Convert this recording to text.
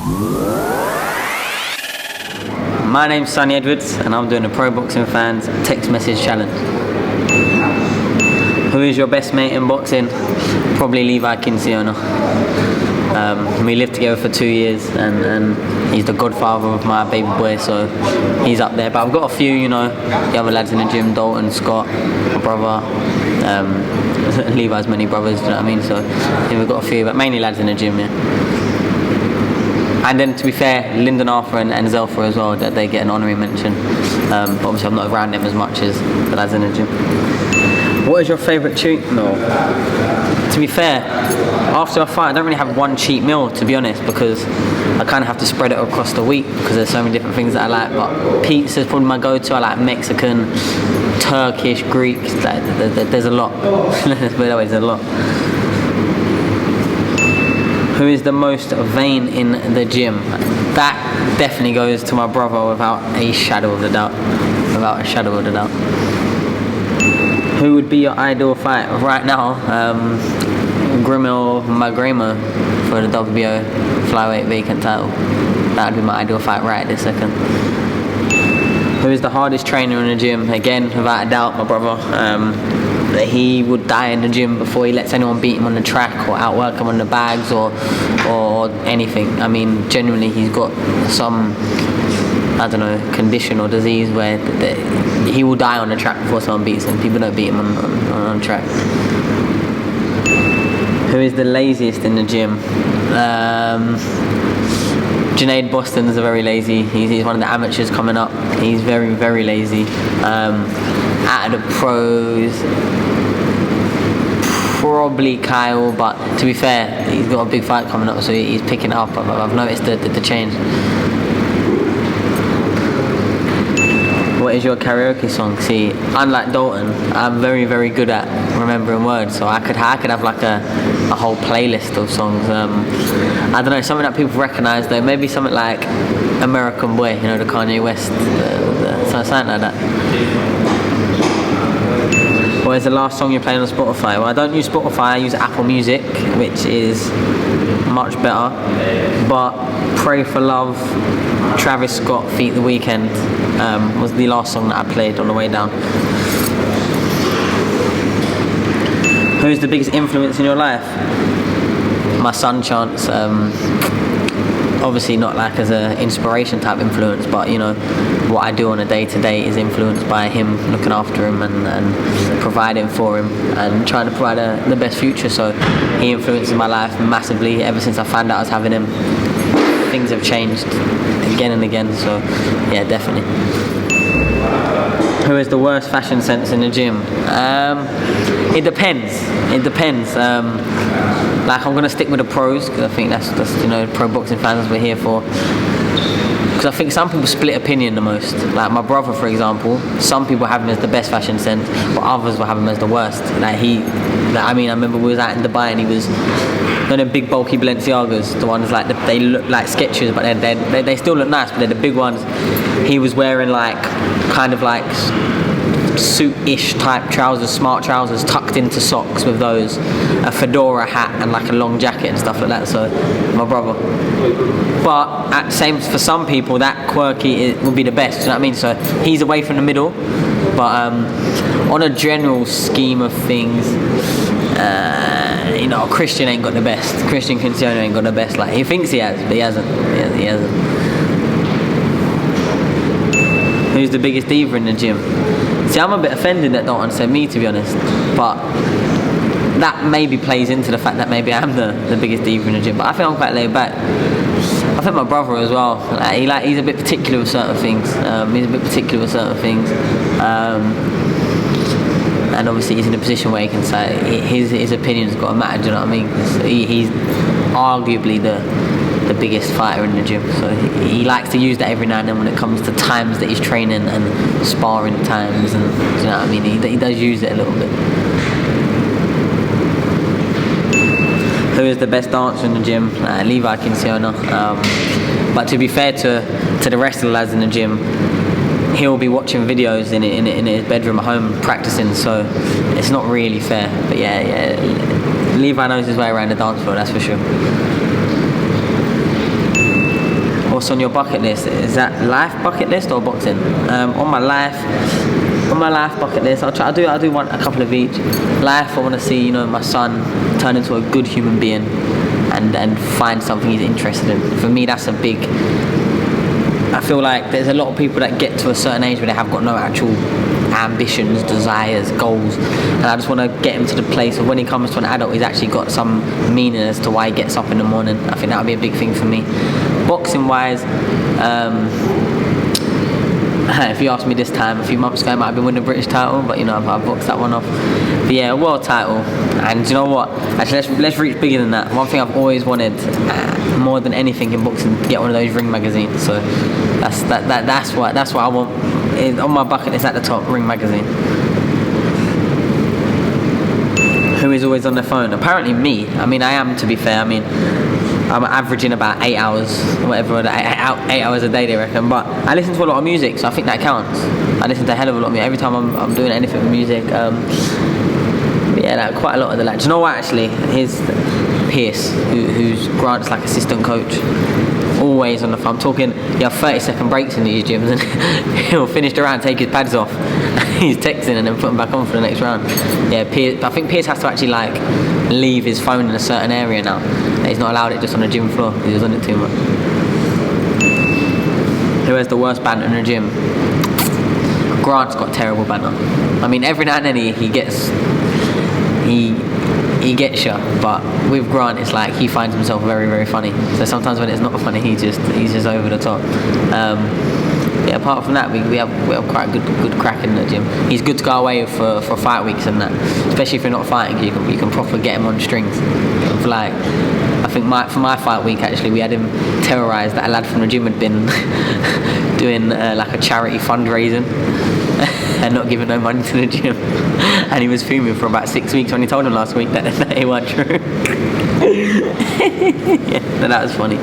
My name's Sonny Edwards and I'm doing a Pro Boxing Fans text message challenge. Who is your best mate in boxing? Probably Levi Kinciona. We lived together for 2 years and he's the godfather of my baby boy, so he's up there. But I've got a few, you know, the other lads in the gym, Dalton, Scott, my brother, Levi's many brothers, do you know what I mean? So yeah, we've got a few, but mainly lads in the gym, yeah. And then, to be fair, Lyndon Arthur and Zelfa as well, that they get an honorary mention. But obviously I'm not around them as much as the lads in the gym. What is your favourite cheat meal? To be fair, after a fight I don't really have one cheat meal, to be honest, because I kind of have to spread it across the week because there's so many different things that I like. But pizza is probably my go-to. I like Mexican, Turkish, Greek, there's a lot. There's a lot. Who is the most vain in the gym? That definitely goes to my brother without a shadow of a doubt. Without a shadow of a doubt. Who would be your ideal fight right now? Grimil Magrema for the WBO flyweight vacant title. That would be my ideal fight right this second. Who is the hardest trainer in the gym? Again, without a doubt, my brother. He would die in the gym before he lets anyone beat him on the track or outwork him on the bags or anything. I mean, genuinely, he's got some, I don't know, condition or disease where he will die on the track before someone beats him. People don't beat him on track. Who is the laziest in the gym? Junaid Boston is very lazy. He's one of the amateurs coming up. He's very, very lazy. Out of the pros, probably Kyle, but to be fair, he's got a big fight coming up, so he's picking it up. I've noticed the change. What is your karaoke song? See, unlike Dalton, I'm very, very good at remembering words, so I could have like a whole playlist of songs. I don't know, something that people recognise though, maybe something like American Boy, you know, the Kanye West, something like that. What is the last song you're playing on Spotify? Well, I don't use Spotify, I use Apple Music, which is much better. But Pray for Love, Travis Scott feat The Weeknd was the last song that I played on the way down. Who's the biggest influence in your life? My son Chance. Obviously not like as an inspiration type influence, but you know, what I do on a day-to-day is influenced by him, looking after him and providing for him and trying to provide the best future. So he influences my life massively. Ever since I found out I was having him, things have changed again and again, so yeah, definitely. Who has the worst fashion sense in the gym? It depends. Like, I'm gonna stick with the pros because I think that's you know, pro boxing fans we're here for. Because I think some people split opinion the most. Like my brother, for example, some people have him as the best fashion sense, but others will have him as the worst. I remember we was out in Dubai and he was, you know, them big bulky Balenciagas, the ones like they look like Skechers, but they still look nice, but they're the big ones. He was wearing like kind of like suit-ish type trousers, smart trousers tucked into socks with those, a fedora hat and like a long jacket and stuff like that. So my brother. But for some people that quirky would be the best, you know what I mean? So he's away from the middle, but on a general scheme of things, you know, Christian ain't got the best. Christian Cristiano ain't got the best. Like, he thinks he has, but he hasn't. He hasn't. Who's the biggest diva in the gym? See, I'm a bit offended that Dalton said me, to be honest, but that maybe plays into the fact that maybe I am the biggest diva in the gym, but I think I'm quite laid back. I think my brother as well, he's a bit particular with certain things. And obviously he's in a position where he can say his opinion's got to matter, do you know what I mean? He's arguably the biggest fighter in the gym, so he likes to use that every now and then when it comes to times that he's training and sparring times, and do you know what I mean? He does use it a little bit. Who is the best dancer in the gym? Levi Kinciona. But to be fair to the rest of the lads in the gym, he'll be watching videos in his bedroom at home practicing, so it's not really fair. But yeah, Levi knows his way around the dance floor, that's for sure. What's on your bucket list? Is that life bucket list or boxing? On my life bucket list, I do want a couple of each. Life, I want to see, my son turn into a good human being and find something he's interested in. For me, that's a big. I feel like there's a lot of people that get to a certain age where they have got no actual ambitions, desires, goals, and I just want to get him to the place of when he comes to an adult, he's actually got some meaning as to why he gets up in the morning. I think that would be a big thing for me. Boxing wise, if you asked me this time a few months ago, I might have been winning the British title, but I've boxed that one off. But yeah, a world title. And you know what? Actually, let's reach bigger than that. One thing I've always wanted, more than anything in boxing, to get one of those Ring magazines. So that's what I want. On my bucket list at the top, Ring magazine. Who is always on their phone? Apparently me. I mean, I am, to be fair. I mean, I'm averaging about 8 hours, whatever, 8 hours a day, they reckon. But I listen to a lot of music, so I think that counts. I listen to a hell of a lot of music every time I'm doing anything with music. Yeah, quite a lot of the lads. Do you know what? Actually, here's Pierce, who's Grant's like assistant coach. Always on the phone. I'm talking. You have 30-second breaks in these gyms, and he'll finish the round, take his pads off. He's texting and then put them back on for the next round. Yeah, I think Pierce has to actually leave his phone in a certain area now. He's not allowed it just on the gym floor. He was on it too much. Who has the worst banter in the gym? Grant's got terrible banter. I mean, every now and then he gets you, but with Grant it's like he finds himself very, very funny. So sometimes when it's not funny, he's just over the top. Yeah, apart from that, we have quite a good crack in the gym. He's good to go away for fight weeks and that, especially if you're not fighting. You can properly get him on strings. I think for my fight week, actually, we had him terrorised that a lad from the gym had been doing a charity fundraising and not giving no money to the gym, and he was fuming for about 6 weeks when he told him last week that it wasn't true. Yeah, that was funny.